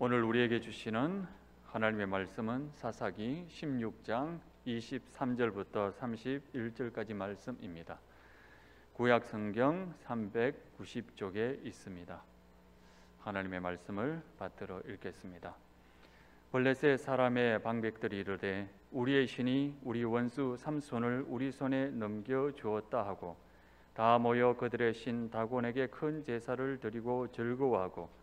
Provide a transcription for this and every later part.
오늘 우리에게 주시는 하나님의 말씀은 사사기 16장 23절부터 31절까지 말씀입니다. 구약 성경 390쪽에 있습니다. 하나님의 말씀을 받들어 읽겠습니다. 블레셋 사람의 방백들이 이르되 우리의 신이 우리 원수 삼손을 우리 손에 넘겨 주었다 하고 다 모여 그들의 신 다곤에게 큰 제사를 드리고 즐거워하고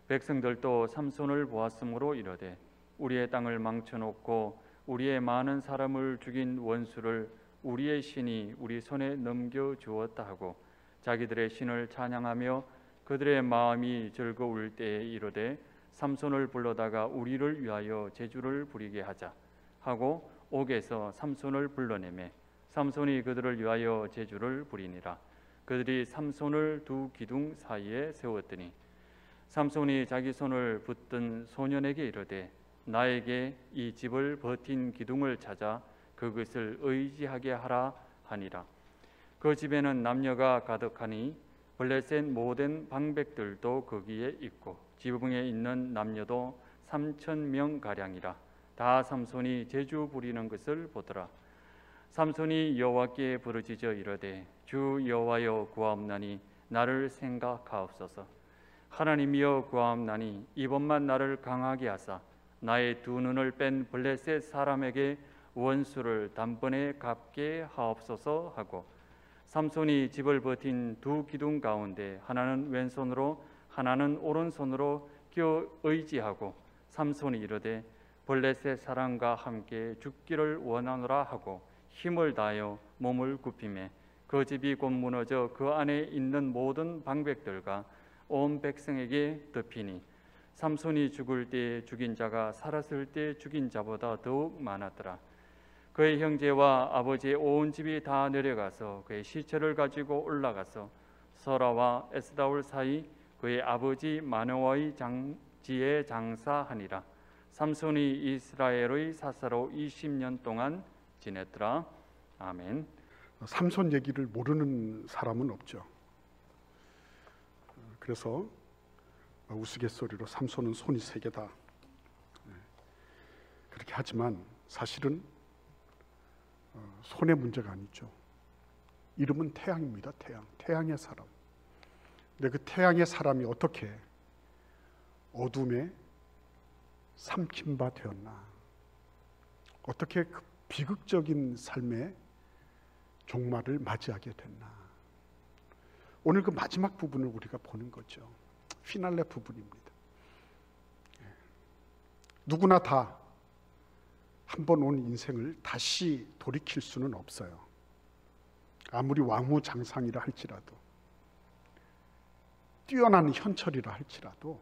백성들도 삼손을 보았으므로 이르되 우리의 땅을 망쳐놓고 우리의 많은 사람을 죽인 원수를 우리의 신이 우리 손에 넘겨 주었다 하고 자기들의 신을 찬양하며 그들의 마음이 즐거울 때에 이르되 삼손을 불러다가 우리를 위하여 제주를 부리게 하자 하고 옥에서 삼손을 불러내매 삼손이 그들을 위하여 제주를 부리니라. 그들이 삼손을 두 기둥 사이에 세웠더니 삼손이 자기 손을 붙든 소년에게 이르되 나에게 이 집을 버틴 기둥을 찾아 그것을 의지하게 하라 하니라. 그 집에는 남녀가 가득하니 블레셋 모든 방백들도 거기에 있고 지붕에 있는 남녀도 3,000명 가량이라. 다 삼손이 제주 부리는 것을 보더라. 삼손이 여호와께 부르짖어 이르되 주 여호와여 구하옵나니 나를 생각하옵소서. 하나님이여 구하옵나니 이번만 나를 강하게 하사 나의 두 눈을 뺀 블레셋 사람에게 원수를 단번에 갚게 하옵소서 하고 삼손이 집을 버틴 두 기둥 가운데 하나는 왼손으로 하나는 오른손으로 껴 의지하고 삼손이 이르되 블레셋 사람과 함께 죽기를 원하노라 하고 힘을 다하여 몸을 굽히매 그 집이 곧 무너져 그 안에 있는 모든 방백들과 온 백성에게 덮이니 삼손이 죽을 때 죽인 자가 살았을 때 죽인 자보다 더욱 많았더라. 그의 형제와 아버지의 온 집이 다 내려가서 그의 시체를 가지고 올라가서 서라와 에스다올 사이 그의 아버지 마노아의 장지에 장사하니라. 삼손이 이스라엘의 사사로 20년 동안 지냈더라. 아멘. 삼손 얘기를 모르는 사람은 없죠. 그래서 우스갯소리로 삼손은 손이 세 개다 그렇게 하지만 사실은 손의 문제가 아니죠. 이름은 태양입니다. 태양의 사람. 근데 그 태양의 사람이 어떻게 어둠에 삼킨 바 되었나, 어떻게 그 비극적인 삶의 종말을 맞이하게 됐나. 오늘 그 마지막 부분을 우리가 보는 거죠. 피날레 부분입니다. 누구나 다 한 번 온 인생을 다시 돌이킬 수는 없어요. 아무리 왕후장상이라 할지라도, 뛰어난 현철이라 할지라도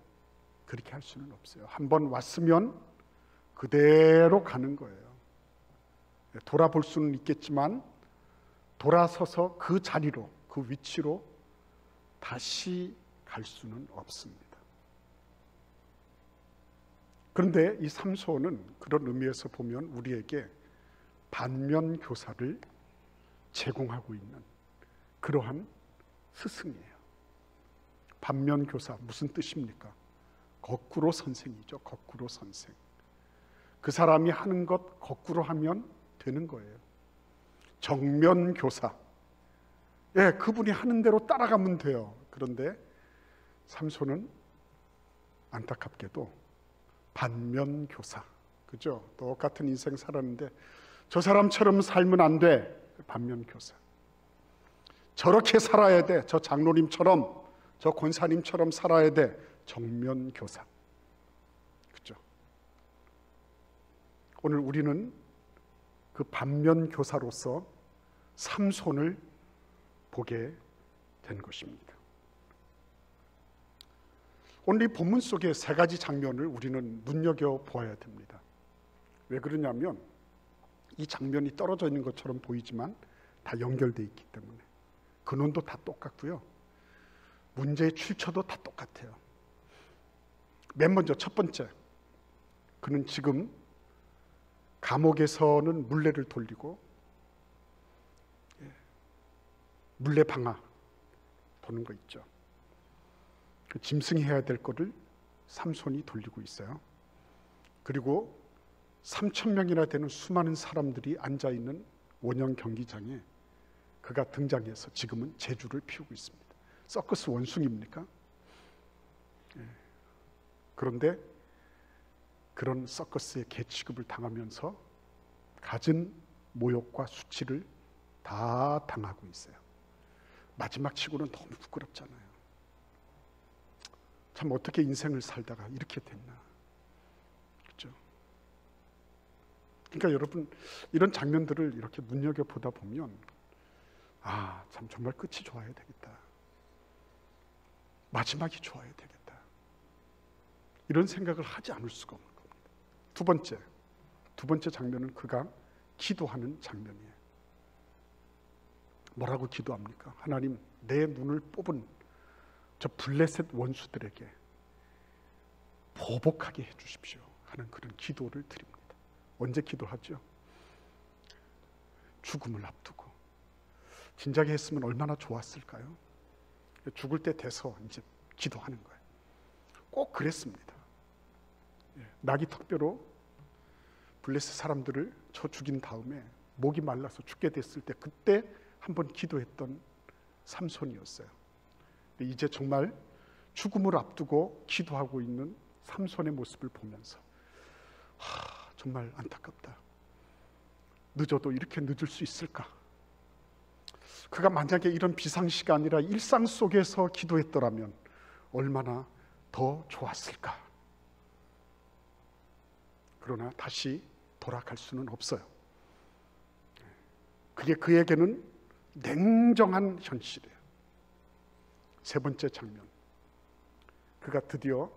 그렇게 할 수는 없어요. 한 번 왔으면 그대로 가는 거예요. 돌아볼 수는 있겠지만 돌아서서 그 자리로, 그 위치로 다시 갈 수는 없습니다. 그런데 이 삼손은 그런 의미에서 보면 우리에게 반면 교사를 제공하고 있는 그러한 스승이에요. 반면 교사 무슨 뜻입니까? 거꾸로 선생이죠. 거꾸로 선생. 그 사람이 하는 것 거꾸로 하면 되는 거예요. 정면 교사. 그분이 하는 대로 따라가면 돼요. 그런데 삼손은 안타깝게도 반면 교사. 그죠? 똑같은 인생 살았는데 저 사람처럼 살면 안 돼. 반면 교사. 저렇게 살아야 돼. 저 장로님처럼, 저 권사님처럼 살아야 돼. 정면 교사. 그죠? 오늘 우리는 그 반면 교사로서 삼손을 보게 된 것입니다. 오늘 이 본문 속에 세 가지 장면을 우리는 눈여겨보아야 됩니다. 왜 그러냐면 이 장면이 떨어져 있는 것처럼 보이지만 다 연결되어 있기 때문에. 근원도 다 똑같고요. 문제의 출처도 다 똑같아요. 맨 먼저 첫 번째, 그는 지금 감옥에서는 물레를 돌리고 물레 방아 도는 거 있죠. 그 짐승이 해야 될 거를 삼손이 돌리고 있어요. 그리고 3,000명이나 되는 수많은 사람들이 앉아있는 원형 경기장에 그가 등장해서 지금은 재주를 피우고 있습니다. 서커스 원숭이입니까? 그런데 그런 서커스의 개 취급을 당하면서 갖은 모욕과 수치를 다 당하고 있어요. 마지막 치고는 너무 부끄럽잖아요. 참 어떻게 인생을 살다가 이렇게 됐나. 그렇죠? 그러니까 여러분, 이런 장면들을 이렇게 눈여겨보다 보면 참 정말 끝이 좋아야 되겠다. 마지막이 좋아야 되겠다. 이런 생각을 하지 않을 수가 없는 겁니다. 두 번째 장면은 그가 기도하는 장면이에요. 뭐라고 기도합니까? 하나님, 내 눈을 뽑은 저 블레셋 원수들에게 보복하게 해주십시오 하는 그런 기도를 드립니다. 언제 기도하죠? 죽음을 앞두고. 진작에 했으면 얼마나 좋았을까요? 죽을 때 돼서 이제 기도하는 거예요. 꼭 그랬습니다. 나귀 턱뼈로 블레셋 사람들을 쳐 죽인 다음에 목이 말라서 죽게 됐을 때 그때 한번 기도했던 삼손이었어요. 이제 정말 죽음을 앞두고 기도하고 있는 삼손의 모습을 보면서 정말 안타깝다. 늦어도 이렇게 늦을 수 있을까? 그가 만약에 이런 비상시가 아니라 일상 속에서 기도했더라면 얼마나 더 좋았을까? 그러나 다시 돌아갈 수는 없어요. 그게 그에게는 냉정한 현실이에요. 세 번째 장면, 그가 드디어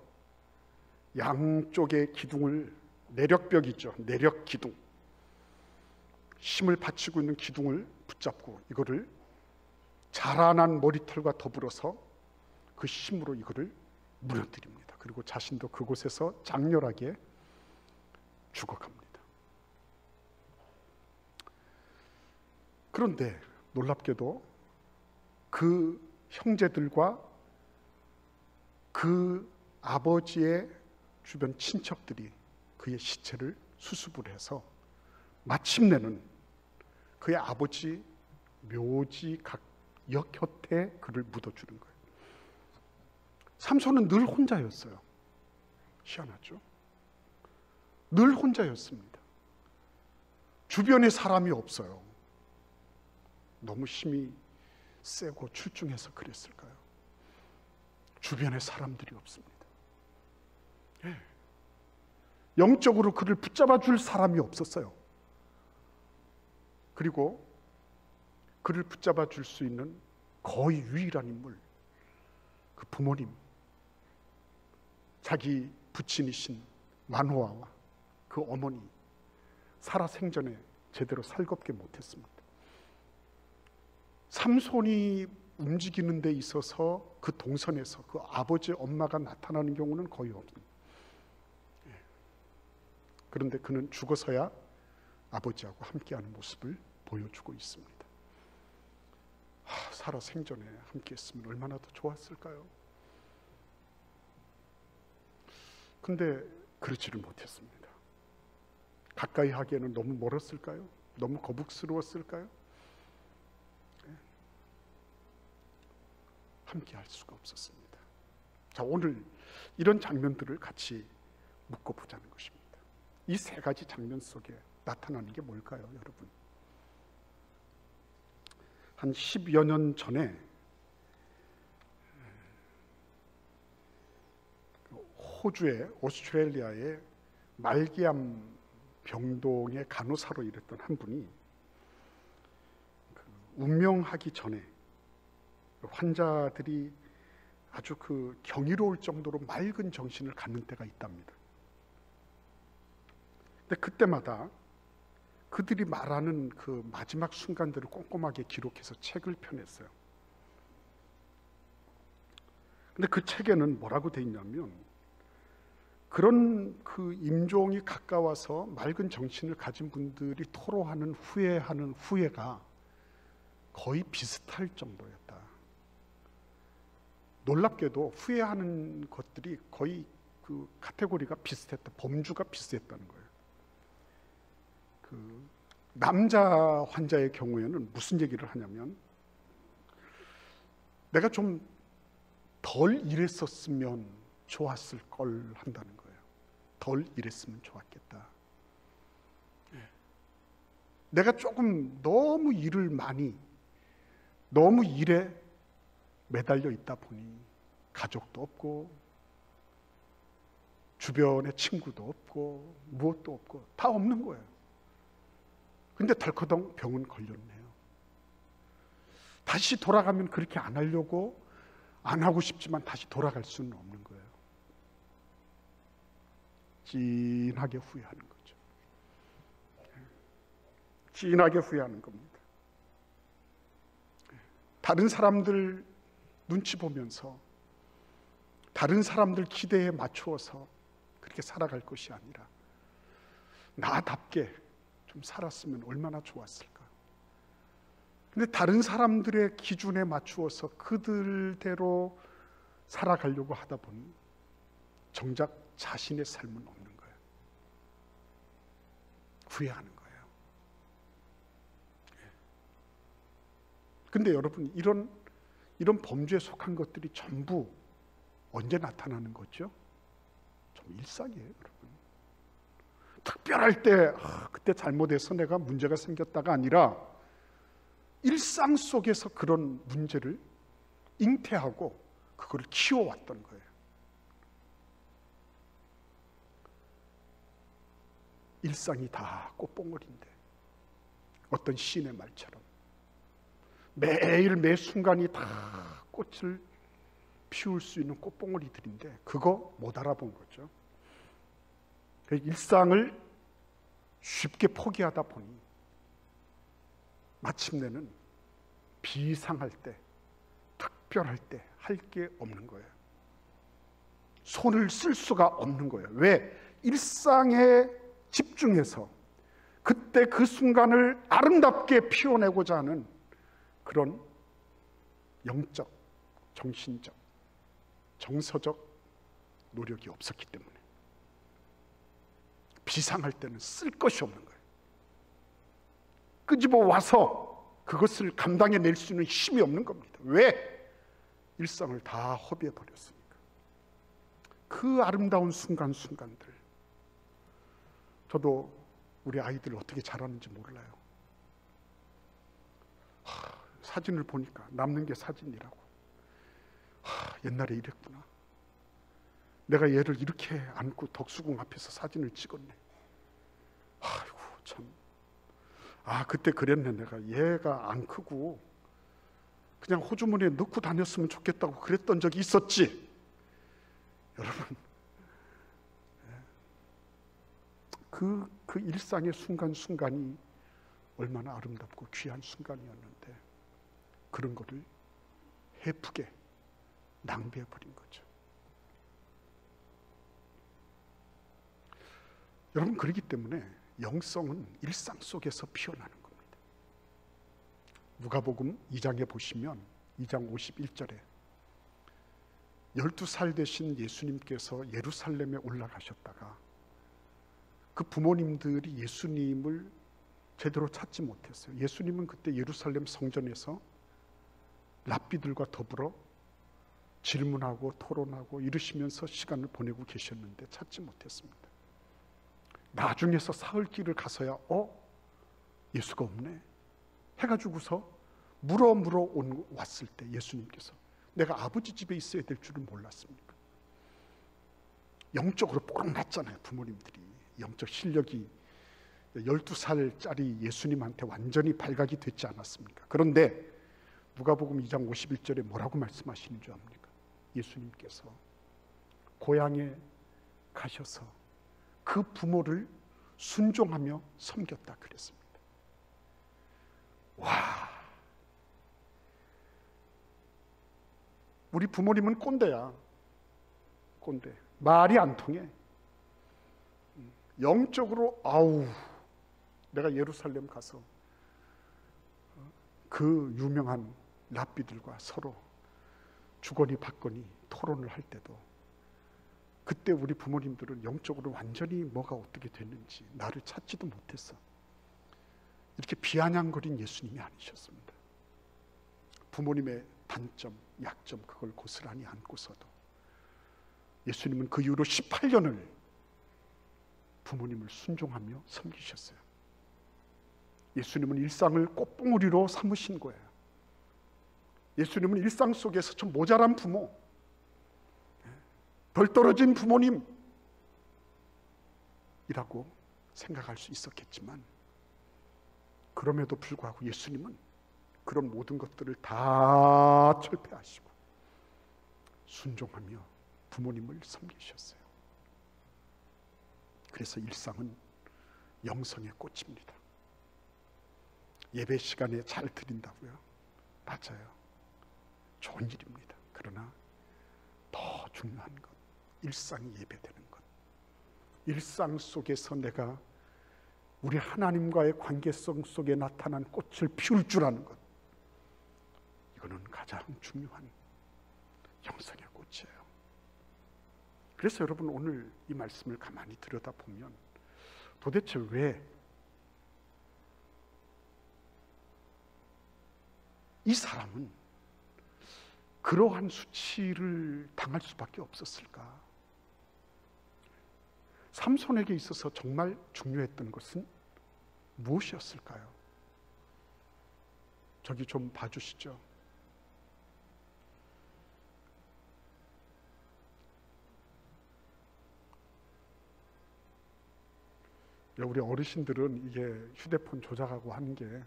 양쪽의 기둥을, 내력벽이죠, 내력 기둥, 힘을 받치고 있는 기둥을 붙잡고 이거를 자라난 머리털과 더불어서 그 힘으로 이거를 무너뜨립니다. 그리고 자신도 그곳에서 장렬하게 죽어갑니다. 그런데 놀랍게도 그 형제들과 그 아버지의 주변 친척들이 그의 시체를 수습을 해서 마침내는 그의 아버지 묘지 역 곁에 그를 묻어주는 거예요. 삼손은 늘 혼자였어요. 희한하죠? 늘 혼자였습니다. 주변에 사람이 없어요. 너무 힘이 세고 출중해서 그랬을까요? 주변에 사람들이 없습니다. 영적으로 그를 붙잡아 줄 사람이 없었어요. 그리고 그를 붙잡아 줄 수 있는 거의 유일한 인물, 그 부모님, 자기 부친이신 마노아와 그 어머니, 살아 생전에 제대로 살겁게 못했습니다. 삼손이 움직이는 데 있어서 그 동선에서 그 아버지, 엄마가 나타나는 경우는 거의 없습니다. 그런데 그는 죽어서야 아버지하고 함께하는 모습을 보여주고 있습니다. 살아 생전에 함께했으면 얼마나 더 좋았을까요? 근데 그렇지를 못했습니다. 가까이 하기에는 너무 멀었을까요? 너무 거북스러웠을까요? 함께 할 수가 없었습니다. 자, 오늘 이런 장면들을 같이 묶어보자는 것입니다. 이 세 가지 장면 속에 나타나는 게 뭘까요, 여러분? 한 10여 년 전에 호주의, 오스트레일리아의 말기암 병동의 간호사로 일했던 한 분이 운명하기 전에 환자들이 아주 그 경이로울 정도로 맑은 정신을 갖는 때가 있답니다. 근데 그때마다 그들이 말하는 그 마지막 순간들을 꼼꼼하게 기록해서 책을 펴냈어요. 근데 그 책에는 뭐라고 돼 있냐면, 그런 그 임종이 가까워서 맑은 정신을 가진 분들이 토로하는 후회하는 후회가 거의 비슷할 정도였다. 놀랍게도 후회하는 것들이 거의 그 카테고리가 비슷했다. 범주가 비슷했다는 거예요. 그 남자 환자의 경우에는 무슨 얘기를 하냐면, 내가 좀 덜 일했었으면 좋았을 걸 한다는 거예요. 덜 일했으면 좋았겠다. 내가 조금 너무 일을 많이, 너무 일에 매달려 있다 보니 가족도 없고 주변에 친구도 없고 무엇도 없고 다 없는 거예요. 근데 덜커덩 병은 걸렸네요. 다시 돌아가면 그렇게 안 하려고, 안 하고 싶지만 다시 돌아갈 수는 없는 거예요. 진하게 후회하는 거죠. 진하게 후회하는 겁니다. 다른 사람들 눈치 보면서, 다른 사람들 기대에 맞추어서 그렇게 살아갈 것이 아니라 나답게 좀 살았으면 얼마나 좋았을까. 근데 다른 사람들의 기준에 맞추어서 그들대로 살아가려고 하다 보니 정작 자신의 삶은 없는 거예요. 후회하는 거예요. 근데 여러분, 이런 범죄에 속한 것들이 전부 언제 나타나는 거죠? 좀 일상이에요, 여러분. 특별할 때 그때 잘못해서 내가 문제가 생겼다가 아니라 일상 속에서 그런 문제를 잉태하고 그걸 키워왔던 거예요. 일상이 다 꽃봉오리인데, 어떤 시인의 말처럼 매일 매 순간이 다 꽃을 피울 수 있는 꽃봉오리들인데 그거 못 알아본 거죠. 일상을 쉽게 포기하다 보니 마침내는 비상할 때, 특별할 때 할 게 없는 거예요. 손을 쓸 수가 없는 거예요. 왜? 일상에 집중해서 그때 그 순간을 아름답게 피워내고자 하는 그런 영적, 정신적, 정서적 노력이 없었기 때문에 비상할 때는 쓸 것이 없는 거예요. 끄집어 와서 그것을 감당해낼 수 있는 힘이 없는 겁니다. 왜? 일상을 다 허비해 버렸으니까. 그 아름다운 순간순간들, 저도 우리 아이들 어떻게 자라는지 몰라요. 사진을 보니까 남는 게 사진이라고. 옛날에 이랬구나. 내가 얘를 이렇게 안고 덕수궁 앞에서 사진을 찍었네. 아이고 참. 그때 그랬네. 내가 얘가 안 크고 그냥 호주머니에 넣고 다녔으면 좋겠다고 그랬던 적이 있었지. 여러분, 그 일상의 순간순간이 얼마나 아름답고 귀한 순간이었는데 그런 거를 해프게 낭비해버린 거죠. 여러분, 그렇기 때문에 영성은 일상 속에서 피어나는 겁니다. 누가복음 2장에 보시면 2장 51절에 12살 되신 예수님께서 예루살렘에 올라가셨다가 그 부모님들이 예수님을 제대로 찾지 못했어요. 예수님은 그때 예루살렘 성전에서 랍비들과 더불어 질문하고 토론하고 이러시면서 시간을 보내고 계셨는데 찾지 못했습니다. 나중에서 사흘길을 가서야 예수가 없네 해가지고서 물어 왔을 때 예수님께서 내가 아버지 집에 있어야 될 줄은 몰랐습니까? 영적으로 뽀록 났잖아요. 부모님들이 영적 실력이 12살짜리 예수님한테 완전히 발각이 됐지 않았습니까? 그런데 누가복음 2장 51절에 뭐라고 말씀하시는 줄 압니까? 예수님께서 고향에 가셔서 그 부모를 순종하며 섬겼다 그랬습니다. 와, 우리 부모님은 꼰대야. 꼰대. 말이 안 통해. 영적으로 내가 예루살렘 가서 그 유명한 랍비들과 서로 주거니 받거니 토론을 할 때도 그때 우리 부모님들은 영적으로 완전히 뭐가 어떻게 됐는지 나를 찾지도 못했어. 이렇게 비아냥거린 예수님이 아니셨습니다. 부모님의 단점, 약점 그걸 고스란히 안고서도 예수님은 그 이후로 18년을 부모님을 순종하며 섬기셨어요. 예수님은 일상을 꽃봉오리로 삼으신 거예요. 예수님은 일상 속에서 좀 모자란 부모, 덜 떨어진 부모님이라고 생각할 수 있었겠지만, 그럼에도 불구하고 예수님은 그런 모든 것들을 다 철폐하시고 순종하며 부모님을 섬기셨어요. 그래서 일상은 영성의 꽃입니다. 예배 시간에 잘 드린다고요? 맞아요. 좋은 일입니다. 그러나 더 중요한 것, 일상이 예배되는 것, 일상 속에서 내가 우리 하나님과의 관계성 속에 나타난 꽃을 피울 줄 아는 것, 이거는 가장 중요한 영성의 꽃이에요. 그래서 여러분 오늘 이 말씀을 가만히 들여다보면 도대체 왜 이 사람은 그러한 수치를 당할 수밖에 없었을까? 삼손에게 있어서 정말 중요했던 것은 무엇이었을까요? 저기 좀 봐주시죠. 우리 어르신들은 이게 휴대폰 조작하고 하는 게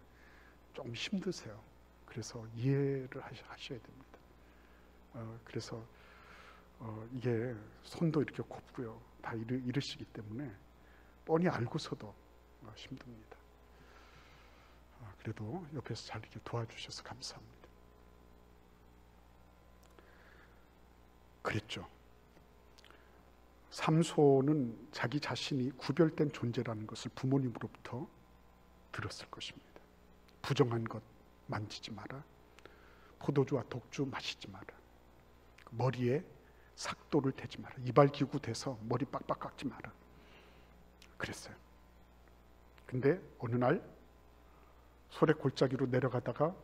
좀 힘드세요. 그래서 이해를 하셔야 됩니다. 그래서 이게 손도 이렇게 곱고요. 다 이러시기 때문에 뻔히 알고서도 힘듭니다. 그래도 옆에서 잘 이렇게 도와주셔서 감사합니다. 그랬죠. 삼손은 자기 자신이 구별된 존재라는 것을 부모님으로부터 들었을 것입니다. 부정한 것 만지지 마라. 포도주와 독주 마시지 마라. 머리에 삭도를 대지 마라. 이발기구 대서 머리 빡빡 깎지 마라. 그랬어요. 근데 어느 날 소래 골짜기로 내려가다가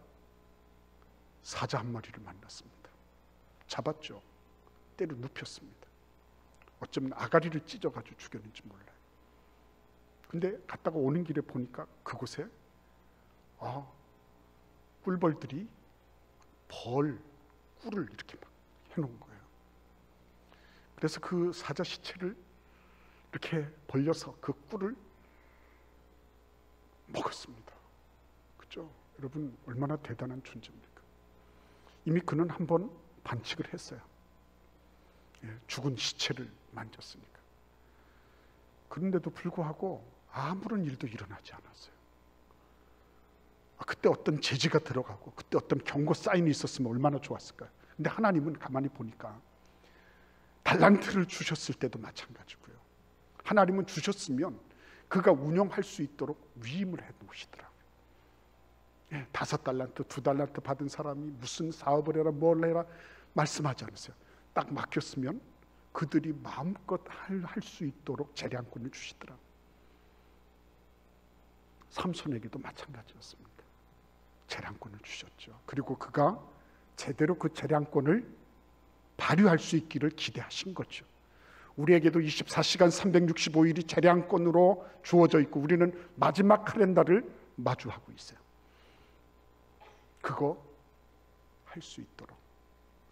사자 한 마리를 만났습니다. 잡았죠. 때려 눕혔습니다. 어쩌면 아가리를 찢어가지고 죽였는지 몰라요. 근데 갔다가 오는 길에 보니까 그곳에 꿀벌들이 꿀을 이렇게 막 해놓은 거예요. 그래서 그 사자 시체를 이렇게 벌려서 그 꿀을 먹었습니다. 그죠? 여러분 얼마나 대단한 존재입니까? 이미 그는 한번 반칙을 했어요. 죽은 시체를 만졌으니까. 그런데도 불구하고 아무런 일도 일어나지 않았어요. 그때 어떤 제지가 들어가고 그때 어떤 경고 사인이 있었으면 얼마나 좋았을까요? 근데 하나님은 가만히 보니까 달란트를 주셨을 때도 마찬가지고요. 하나님은 주셨으면 그가 운영할 수 있도록 위임을 해 놓으시더라고요. 5달란트, 2달란트 받은 사람이 무슨 사업을 해라 뭘 해라 말씀하지 않으세요. 딱 맡겼으면 그들이 마음껏 할 수 있도록 재량권을 주시더라고요. 삼손에게도 마찬가지였습니다. 재량권을 주셨죠. 그리고 그가 제대로 그 재량권을 발휘할 수 있기를 기대하신 거죠. 우리에게도 24시간 365일이 재량권으로 주어져 있고 우리는 마지막 칼렌더를 마주하고 있어요. 그거 할 수 있도록,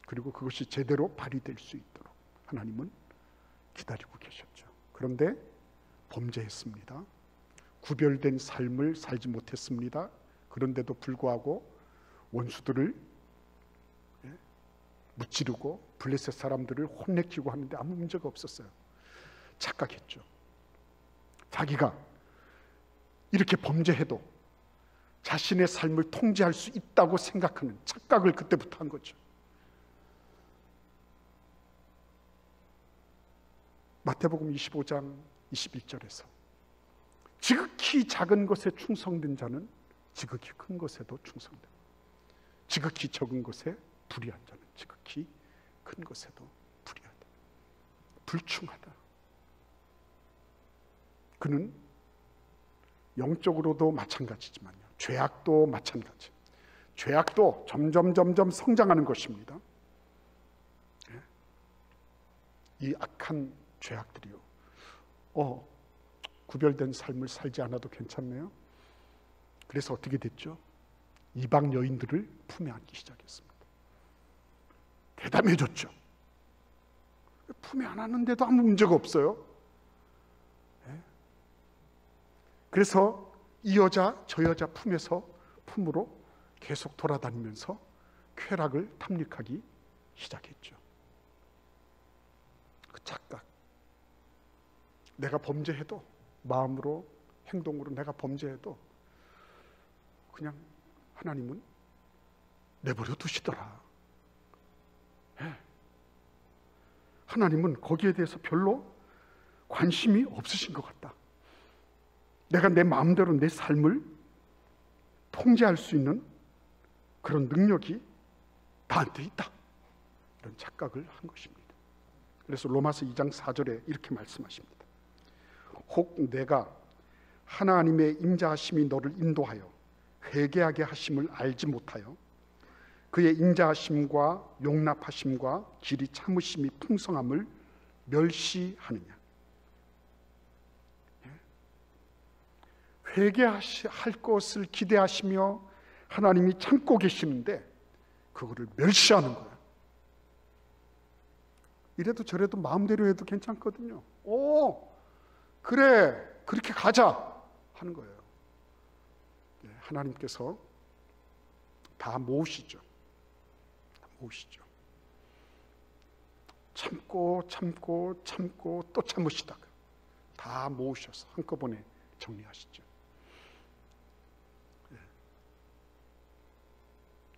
그리고 그것이 제대로 발휘될 수 있도록 하나님은 기다리고 계셨죠. 그런데 범죄했습니다. 구별된 삶을 살지 못했습니다. 그런데도 불구하고 원수들을 무찌르고 블레셋 사람들을 혼내키고 하는데 아무 문제가 없었어요. 착각했죠. 자기가 이렇게 범죄해도 자신의 삶을 통제할 수 있다고 생각하는 착각을 그때부터 한 거죠. 마태복음 25장 21절에서 지극히 작은 것에 충성된 자는 지극히 큰 것에도 충성된다. 지극히 적은 것에 불의한 자는 지극히 큰 것에도 불의하다. 불충하다. 그는 영적으로도 마찬가지지만요, 죄악도 마찬가지. 죄악도 점점 성장하는 것입니다. 이 악한 죄악들이요, 구별된 삶을 살지 않아도 괜찮네요. 그래서 어떻게 됐죠? 이방 여인들을 품에 안기 시작했습니다. 대담해졌죠. 품에 안았는데도 아무 문제가 없어요. 그래서 이 여자 저 여자 품으로 계속 돌아다니면서 쾌락을 탐닉하기 시작했죠. 그 착각, 내가 범죄해도, 마음으로 행동으로 내가 범죄해도 그냥 하나님은 내버려 두시더라. 하나님은 거기에 대해서 별로 관심이 없으신 것 같다. 내가 내 마음대로 내 삶을 통제할 수 있는 그런 능력이 나한테 있다, 이런 착각을 한 것입니다. 그래서 로마서 2장 4절에 이렇게 말씀하십니다. 혹 내가 하나님의 인자하심이 너를 인도하여 회개하게 하심을 알지 못하여 그의 인자하심과 용납하심과 길이 참으심이 풍성함을 멸시하느냐. 회개할 것을 기대하시며 하나님이 참고 계시는데 그거를 멸시하는 거예요. 이래도 저래도 마음대로 해도 괜찮거든요. 그래, 그렇게 가자 하는 거예요. 하나님께서 다 모으시죠. 참고 또 참으시다가 다 모으셔서 한꺼번에 정리하시죠.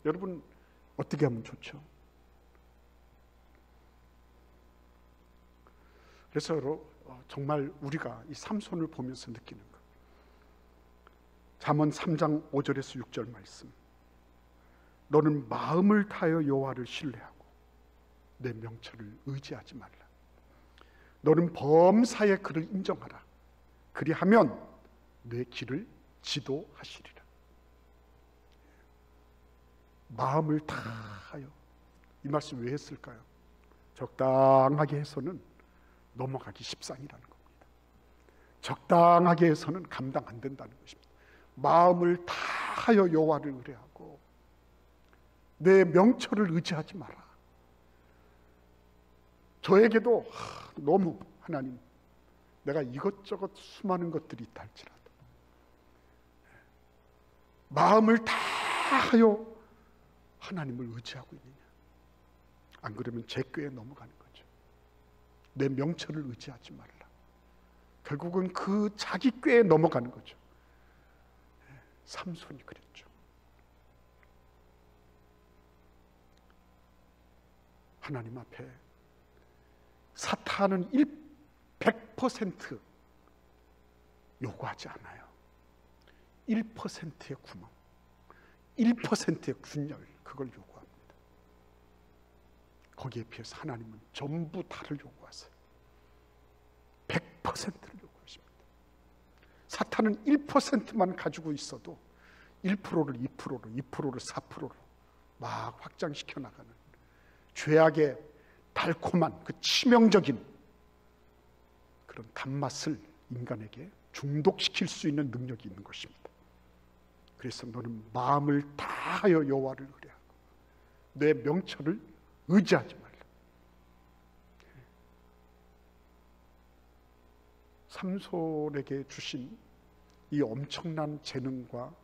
여러분, 어떻게 하면 좋죠? 그래서 정말 우리가 이 삼손을 보면서 느끼는 것, 잠언 3장 5절에서 6절 말씀, 너는 마음을 다하여 여호와를 신뢰하고 내 명철을 의지하지 말라. 너는 범사에 그를 인정하라. 그리하면 내 길을 지도하시리라. 마음을 다하여, 이 말씀 왜 했을까요? 적당하게 해서는 넘어가기 십상이라는 겁니다. 적당하게 해서는 감당 안 된다는 것입니다. 마음을 다하여 여호와를 의뢰하고 내 명철을 의지하지 마라. 저에게도 너무 하나님, 내가 이것저것 수많은 것들이 있다 할지라도 마음을 다하여 하나님을 의지하고 있느냐. 안 그러면 제 꾀에 넘어가는 거죠. 내 명철을 의지하지 말라. 결국은 그 자기 꾀에 넘어가는 거죠. 삼손이 그랬죠. 하나님 앞에 사탄은 100% 요구하지 않아요. 1%의 구멍, 1%의 균열, 그걸 요구합니다. 거기에 비해서 하나님은 전부 다를 요구하세요. 100%를 요구하십니다. 사탄은 1%만 가지고 있어도 1%를 2%로, 2%를 4%로 막 확장시켜 나가는 죄악의 달콤한 그 치명적인 그런 단맛을 인간에게 중독시킬 수 있는 능력이 있는 것입니다. 그래서 너는 마음을 다하여 여호와를 의뢰하고 내 명철을 의지하지 말라. 삼손에게 주신 이 엄청난 재능과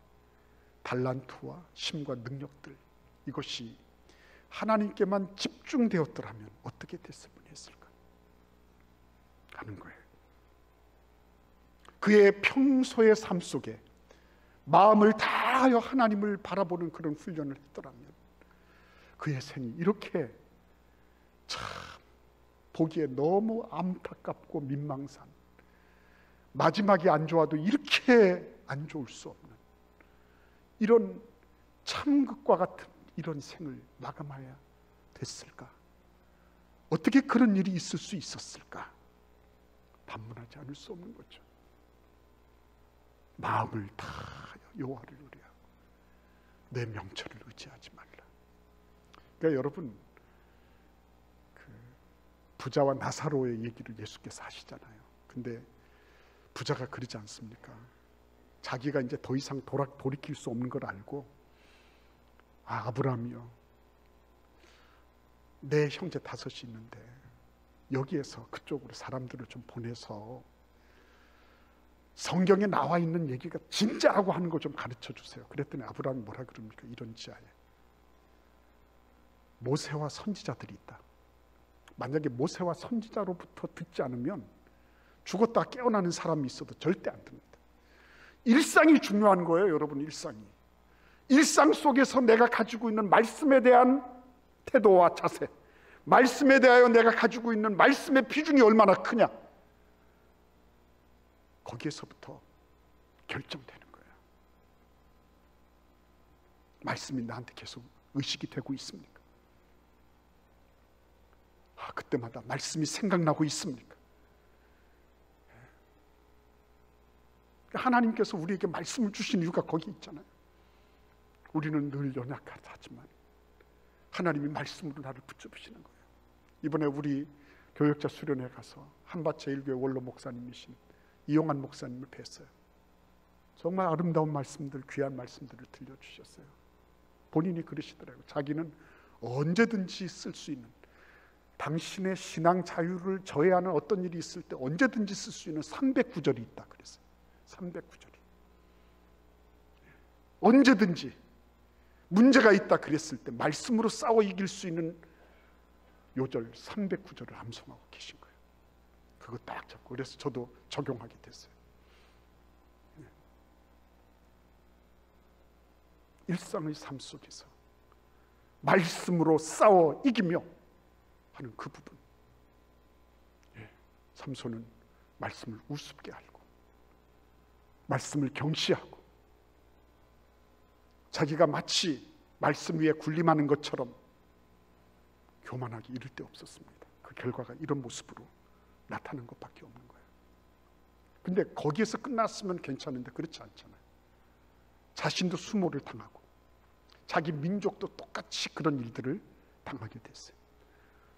달란트와 힘과 능력들, 이것이 하나님께만 집중되었더라면 어떻게 됐으면 했을까 하는 거예요. 그의 평소의 삶 속에 마음을 다하여 하나님을 바라보는 그런 훈련을 했더라면 그의 생이 이렇게 참 보기에 너무 안타깝고 민망산, 마지막이 안 좋아도 이렇게 안 좋을 수 없는 이런 참극과 같은 이런 생을 마감해야 됐을까? 어떻게 그런 일이 있을 수 있었을까? 반문하지 않을 수 없는 거죠. 마음을 다하여 여호와를 의뢰하고 내 명철을 의지하지 말라. 그러니까 여러분, 그 부자와 나사로의 얘기를 예수께서 하시잖아요. 근데 부자가 그러지 않습니까? 자기가 이제 더 이상 돌이킬 수 없는 걸 알고, 아브라함이요, 내 형제 5이 있는데 여기에서 그쪽으로 사람들을 좀 보내서 성경에 나와 있는 얘기가 진짜라고 하는 거 좀 가르쳐 주세요. 그랬더니 아브라함이 뭐라 그럽니까? 이런 지하에 모세와 선지자들이 있다. 만약에 모세와 선지자로부터 듣지 않으면 죽었다 깨어나는 사람이 있어도 절대 안 듭니다. 일상이 중요한 거예요, 여러분. 일상 속에서 내가 가지고 있는 말씀에 대한 태도와 자세, 말씀에 대하여 내가 가지고 있는 말씀의 비중이 얼마나 크냐, 거기에서부터 결정되는 거예요. 말씀이 나한테 계속 의식이 되고 있습니까? 그때마다 말씀이 생각나고 있습니까? 하나님께서 우리에게 말씀을 주신 이유가 거기 있잖아요. 우리는 늘 연약하지만 하나님이 말씀으로 나를 붙잡으시는 거예요. 이번에 우리 교역자 수련회 가서 한밭제일교회 원로 목사님이신 이용한 목사님을 뵀어요. 정말 아름다운 말씀들, 귀한 말씀들을 들려주셨어요. 본인이 그러시더라고요. 자기는 언제든지 쓸 수 있는, 당신의 신앙 자유를 저해하는 어떤 일이 있을 때 언제든지 쓸 수 있는 300구절이 있다 그랬어요. 300구절이. 언제든지 문제가 있다 그랬을 때 말씀으로 싸워 이길 수 있는 요절 300구절을 암송하고 계신 거예요. 그거 딱 잡고, 그래서 저도 적용하게 됐어요. 일상의 삶 속에서 말씀으로 싸워 이기며 하는 그 부분, 삼손은 말씀을 우습게 알고 말씀을 경시하고 자기가 마치 말씀 위에 군림하는 것처럼 교만하기 이를 데 없었습니다. 그 결과가 이런 모습으로 나타난 것밖에 없는 거예요. 근데 거기에서 끝났으면 괜찮은데 그렇지 않잖아요. 자신도 수모를 당하고 자기 민족도 똑같이 그런 일들을 당하게 됐어요.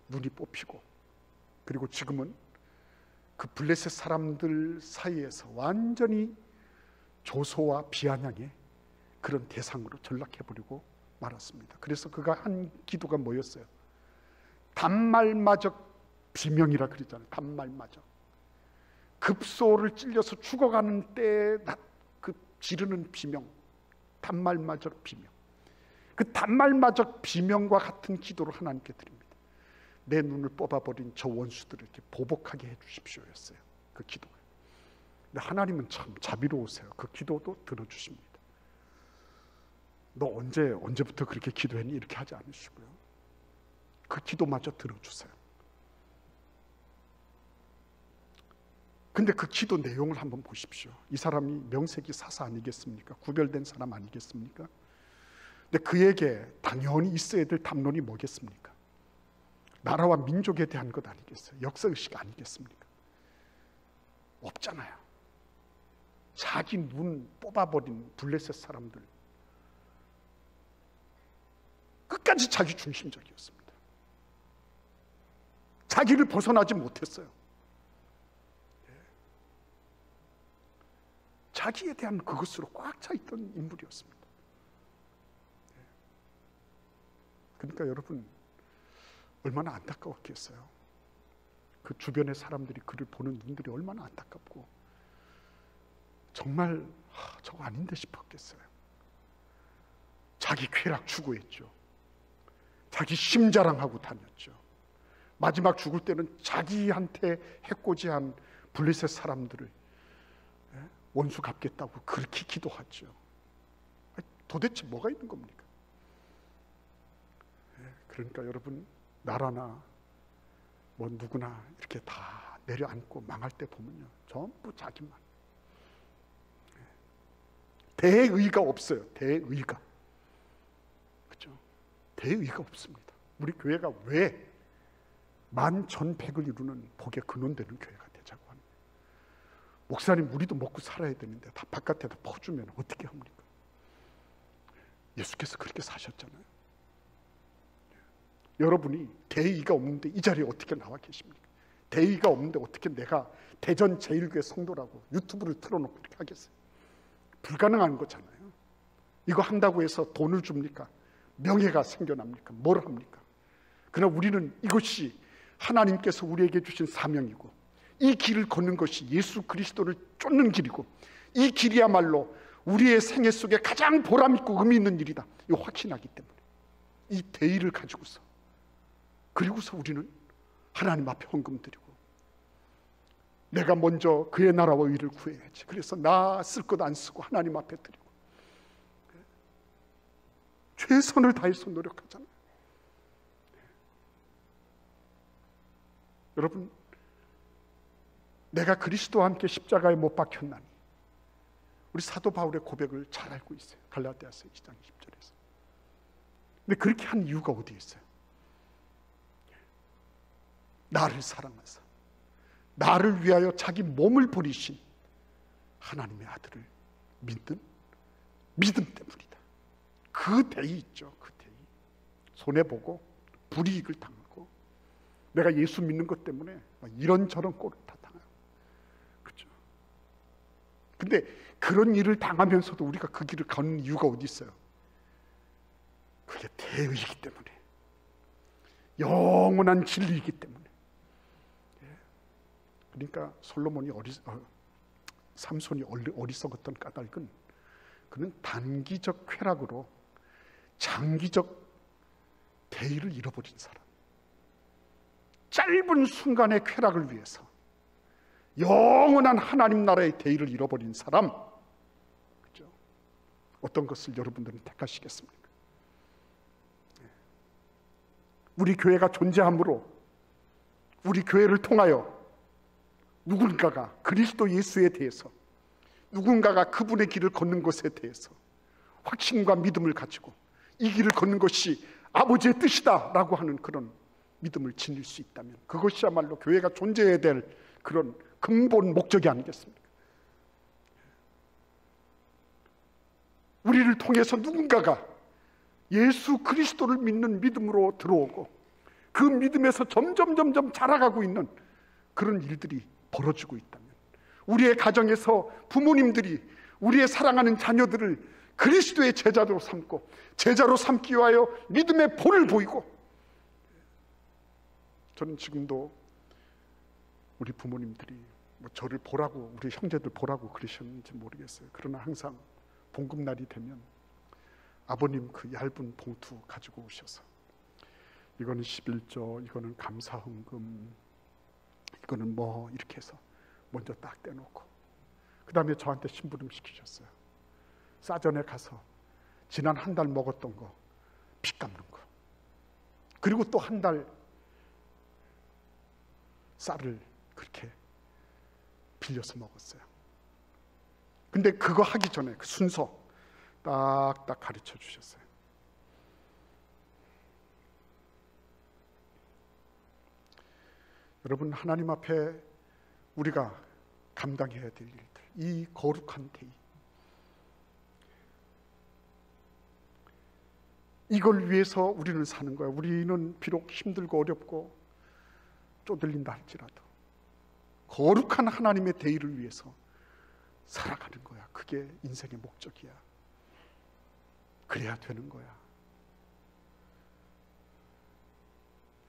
눈이 뽑히고, 그리고 지금은 그 블레셋 사람들 사이에서 완전히 조소와 비아냥의 그런 대상으로 전락해버리고 말았습니다. 그래서 그가 한 기도가 뭐였어요? 단말마적 비명이라 그러잖아요. 단말마적. 급소를 찔려서 죽어가는 때에 그 지르는 비명, 단말마적 비명. 그 단말마적 비명과 같은 기도를 하나님께 드립니다. 내 눈을 뽑아버린 저 원수들을 이렇게 보복하게 해주십시오였어요. 그 기도가. 근데 하나님은 참 자비로우세요. 그 기도도 들어주십니다. 너 언제부터 그렇게 기도했니? 이렇게 하지 않으시고요. 그 기도마저 들어주세요. 근데 그 기도 내용을 한번 보십시오. 이 사람이 명색이 사사 아니겠습니까? 구별된 사람 아니겠습니까? 근데 그에게 당연히 있어야 될 담론이 뭐겠습니까? 나라와 민족에 대한 것 아니겠어요? 역사의식 아니겠습니까? 없잖아요. 자기 눈 뽑아버린 블레셋 사람들, 끝까지 자기 중심적이었습니다. 자기를 벗어나지 못했어요. 자기에 대한 그것으로 꽉 차 있던 인물이었습니다. 그러니까 여러분, 얼마나 안타까웠겠어요. 그 주변의 사람들이 그를 보는 눈들이 얼마나 안타깝고, 정말 저거 아닌데 싶었겠어요. 자기 쾌락 추구했죠. 자기 심자랑하고 다녔죠. 마지막 죽을 때는 자기한테 해코지한 블레셋 사람들을 원수 갚겠다고 그렇게 기도하죠. 도대체 뭐가 있는 겁니까? 그러니까 여러분, 나라나 뭐 누구나 이렇게 다 내려앉고 망할 때 보면요, 전부 자기만. 대의가 없어요. 대의가. 그렇죠? 대의가 없습니다. 우리 교회가 왜 11,100을 이루는 복의 근원되는 교회가 되자고 합니다. 목사님, 우리도 먹고 살아야 되는데 다 바깥에다 퍼주면 어떻게 합니까? 예수께서 그렇게 사셨잖아요. 여러분이 대의가 없는데 이 자리에 어떻게 나와 계십니까? 대의가 없는데 어떻게 내가 대전 제1교회 성도라고 유튜브를 틀어놓고 이렇게 하겠어요? 불가능한 거잖아요. 이거 한다고 해서 돈을 줍니까? 명예가 생겨납니까? 뭘 합니까? 그러나 우리는 이것이 하나님께서 우리에게 주신 사명이고, 이 길을 걷는 것이 예수 그리스도를 쫓는 길이고, 이 길이야말로 우리의 생애 속에 가장 보람있고 의미 있는 일이다, 이거 확신하기 때문에 이 대의를 가지고서, 그리고서 우리는 하나님 앞에 헌금 드리고, 내가 먼저 그의 나라와 의를 구해야지, 그래서 나 쓸 것 안 쓰고 하나님 앞에 드리고 최선을 다해서 노력하잖아요. 여러분, 내가 그리스도와 함께 십자가에 못 박혔나니, 우리 사도 바울의 고백을 잘 알고 있어요. 갈라디아서 2장 10절에서. 근데 그렇게 한 이유가 어디에 있어요? 나를 사랑하사 나를 위하여 자기 몸을 버리신 하나님의 아들을 믿는 믿음 때문이다. 그 대의 있죠. 그 대의. 손해보고 불이익을 당하고, 내가 예수 믿는 것 때문에 이런저런 꼴을 다 당해요. 그렇죠? 근데 그런 일을 당하면서도 우리가 그 길을 걷는 이유가 어디 있어요? 그게 대의이기 때문에, 영원한 진리이기 때문에. 그러니까 솔로몬이 삼손이 어리석었던 까닭은, 그는 단기적 쾌락으로 장기적 대의를 잃어버린 사람, 짧은 순간의 쾌락을 위해서 영원한 하나님 나라의 대의를 잃어버린 사람, 그렇죠? 어떤 것을 여러분들은 택하시겠습니까? 우리 교회가 존재함으로, 우리 교회를 통하여 누군가가 그리스도 예수에 대해서, 누군가가 그분의 길을 걷는 것에 대해서 확신과 믿음을 가지고 이 길을 걷는 것이 아버지의 뜻이다 라고 하는 그런 믿음을 지닐 수 있다면, 그것이야말로 교회가 존재해야 될 그런 근본 목적이 아니겠습니까? 우리를 통해서 누군가가 예수 그리스도를 믿는 믿음으로 들어오고, 그 믿음에서 점점 자라가고 있는 그런 일들이 벌어지고 있다면, 우리의 가정에서 부모님들이 우리의 사랑하는 자녀들을 그리스도의 제자로 삼고, 제자로 삼기 위하여 믿음의 본을 보이고, 저는 지금도 우리 부모님들이 저를 보라고, 우리 형제들 보라고 그러셨는지 모르겠어요. 그러나 항상 봉급날이 되면 아버님 그 얇은 봉투 가지고 오셔서, 이거는 11조, 이거는 감사헌금, 이거는 뭐 이렇게 해서 먼저 딱 떼놓고, 그 다음에 저한테 심부름 시키셨어요. 싸전에 가서 지난 한 달 먹었던 거 빚 갚는 거, 그리고 또 한 달 쌀을 그렇게 빌려서 먹었어요. 근데 그거 하기 전에 그 순서 딱딱 가르쳐 주셨어요. 여러분, 하나님 앞에 우리가 감당해야 될 일들, 이 거룩한 대의, 이걸 위해서 우리는 사는 거야. 우리는 비록 힘들고 어렵고 쪼들린다 할지라도 거룩한 하나님의 대의를 위해서 살아가는 거야. 그게 인생의 목적이야. 그래야 되는 거야.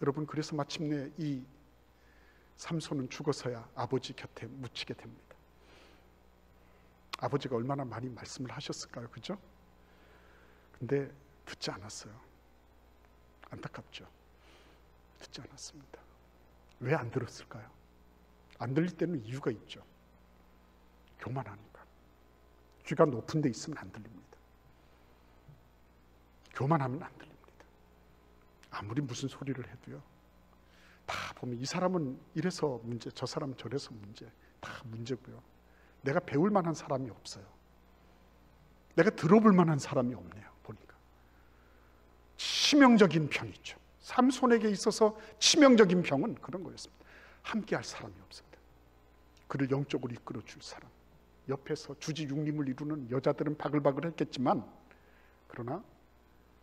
여러분, 그래서 마침내 이 삼손은 죽어서야 아버지 곁에 묻히게 됩니다. 아버지가 얼마나 많이 말씀을 하셨을까요? 그죠? 근데 듣지 않았어요. 안타깝죠? 듣지 않았습니다. 왜 안 들었을까요? 안 들릴 때는 이유가 있죠. 교만하니까. 귀가 높은 데 있으면 안 들립니다. 교만하면 안 들립니다. 아무리 무슨 소리를 해도요, 다 보면 이 사람은 이래서 문제, 저 사람은 저래서 문제, 다 문제고요. 내가 배울 만한 사람이 없어요. 내가 들어볼 만한 사람이 없네요. 보니까 치명적인 병이죠. 삼손에게 있어서 치명적인 병은 그런 거였습니다. 함께할 사람이 없었다. 그를 영적으로 이끌어 줄 사람, 옆에서 주지육림을 이루는 여자들은 바글바글 했겠지만 그러나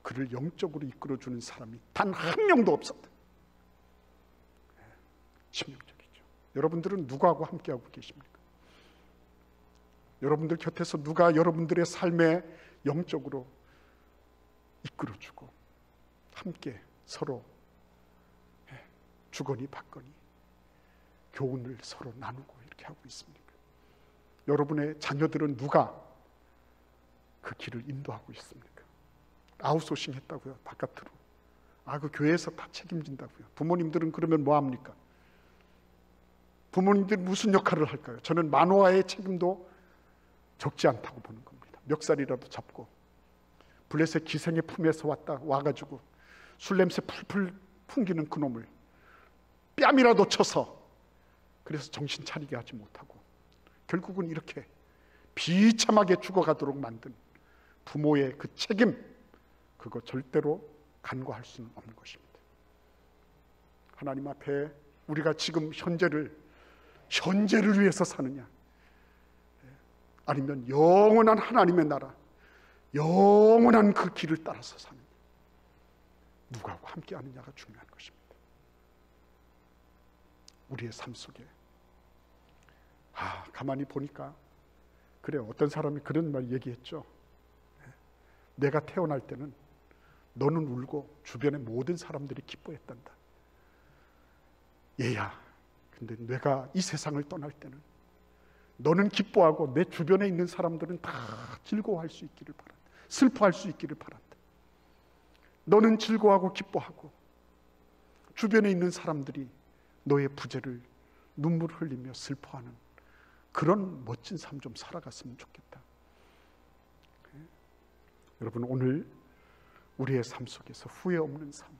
그를 영적으로 이끌어 주는 사람이 단 한 명도 없었다. 치명적이죠. 여러분들은 누구하고 함께하고 계십니까? 여러분들 곁에서 누가 여러분들의 삶에 영적으로 이끌어주고 함께 서로 주거니 받거니 교훈을 서로 나누고 이렇게 하고 있습니까? 여러분의 자녀들은 누가 그 길을 인도하고 있습니까? 아웃소싱 했다고요, 바깥으로. 그 교회에서 다 책임진다고요. 부모님들은 그러면 뭐 합니까? 부모님들은 무슨 역할을 할까요? 저는 만화의 책임도 적지 않다고 보는 겁니다. 멱살이라도 잡고 블레셋 기생의 품에서 와가지고 술 냄새 풀풀 풍기는 그놈을 뺨이라도 쳐서 그래서 정신 차리게 하지 못하고 결국은 이렇게 비참하게 죽어가도록 만든 부모의 그 책임, 그거 절대로 간과할 수는 없는 것입니다. 하나님 앞에 우리가 지금 현재를 위해서 사느냐, 아니면 영원한 하나님의 나라, 영원한 그 길을 따라서 사느냐, 누구하고 함께 하느냐가 중요한 것입니다. 우리의 삶 속에 가만히 보니까 그래, 어떤 사람이 그런 말 얘기했죠. 내가 태어날 때는 너는 울고 주변의 모든 사람들이 기뻐했단다. 얘야, 근데 내가 이 세상을 떠날 때는 너는 기뻐하고 내 주변에 있는 사람들은 다 즐거워할 수 있기를 바란다. 슬퍼할 수 있기를 바란다. 너는 즐거워하고 기뻐하고 주변에 있는 사람들이 너의 부재를 눈물을 흘리며 슬퍼하는 그런 멋진 삶 좀 살아갔으면 좋겠다. 여러분, 오늘 우리의 삶 속에서 후회 없는 삶,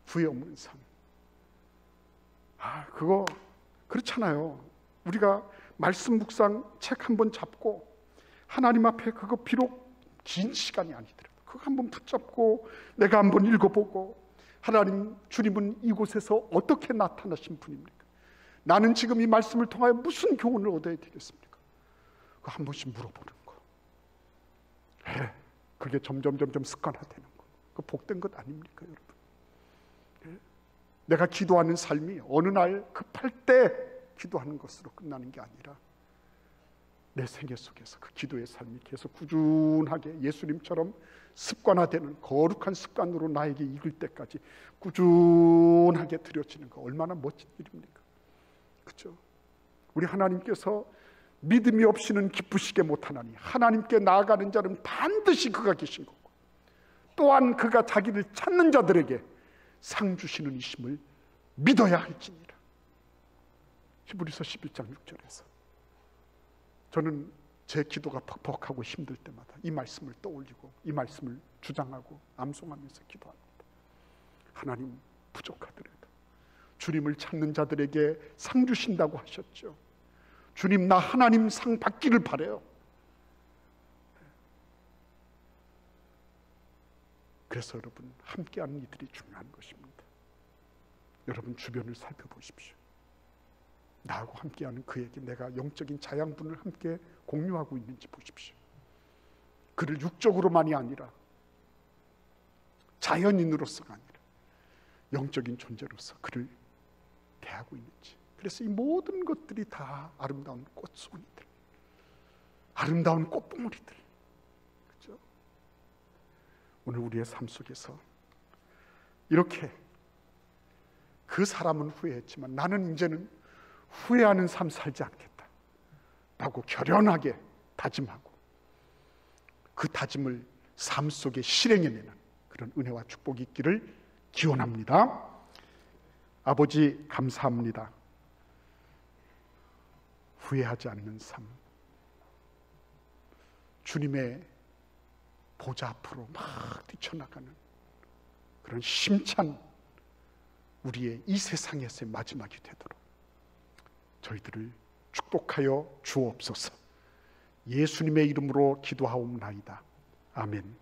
후회 없는 삶, 그거 그렇잖아요. 우리가 말씀 묵상 책 한번 잡고 하나님 앞에 그거 비록 긴 시간이 아니더라도 그거 한번 붙잡고 내가 한번 읽어보고, 하나님, 주님은 이곳에서 어떻게 나타나신 분입니까? 나는 지금 이 말씀을 통하여 무슨 교훈을 얻어야 되겠습니까? 그거 한 번씩 물어보는 거. 그게 점점 습관화되는 거. 그 복된 것 아닙니까, 여러분? 내가 기도하는 삶이 어느 날 급할 때 기도하는 것으로 끝나는 게 아니라 내 생애 속에서 그 기도의 삶이 계속 꾸준하게 예수님처럼 습관화되는 거룩한 습관으로 나에게 익을 때까지 꾸준하게 드려지는 거, 얼마나 멋진 일입니까? 그렇죠? 우리 하나님께서 믿음이 없이는 기쁘시게 못하나니 하나님께 나아가는 자는 반드시 그가 계신 거고, 또한 그가 자기를 찾는 자들에게 상 주시는 이심을 믿어야 할지니라. 히브리서 11장 6절에서 저는 제 기도가 퍽퍽하고 힘들 때마다 이 말씀을 떠올리고 이 말씀을 주장하고 암송하면서 기도합니다. 하나님, 부족하더라도 주님을 찾는 자들에게 상 주신다고 하셨죠. 주님, 나 하나님 상 받기를 바라요. 그래서 여러분, 함께하는 이들이 중요한 것입니다. 여러분 주변을 살펴보십시오. 나하고 함께하는 그에게 내가 영적인 자양분을 함께 공유하고 있는지 보십시오. 그를 육적으로만이 아니라 자연인으로서가 아니라 영적인 존재로서 그를 대하고 있는지. 그래서 이 모든 것들이 다 아름다운 꽃송이들, 아름다운 꽃봉오리들, 그렇죠? 오늘 우리의 삶 속에서 이렇게 그 사람은 후회했지만 나는 이제는 후회하는 삶 살지 않겠다 라고 결연하게 다짐하고 그 다짐을 삶 속에 실행해내는 그런 은혜와 축복이 있기를 기원합니다. 아버지, 감사합니다. 후회하지 않는 삶, 주님의 보좌 앞으로 막 뛰쳐나가는 그런 힘찬 우리의 이 세상에서의 마지막이 되도록 저희들을 축복하여 주옵소서. 예수님의 이름으로 기도하옵나이다. 아멘.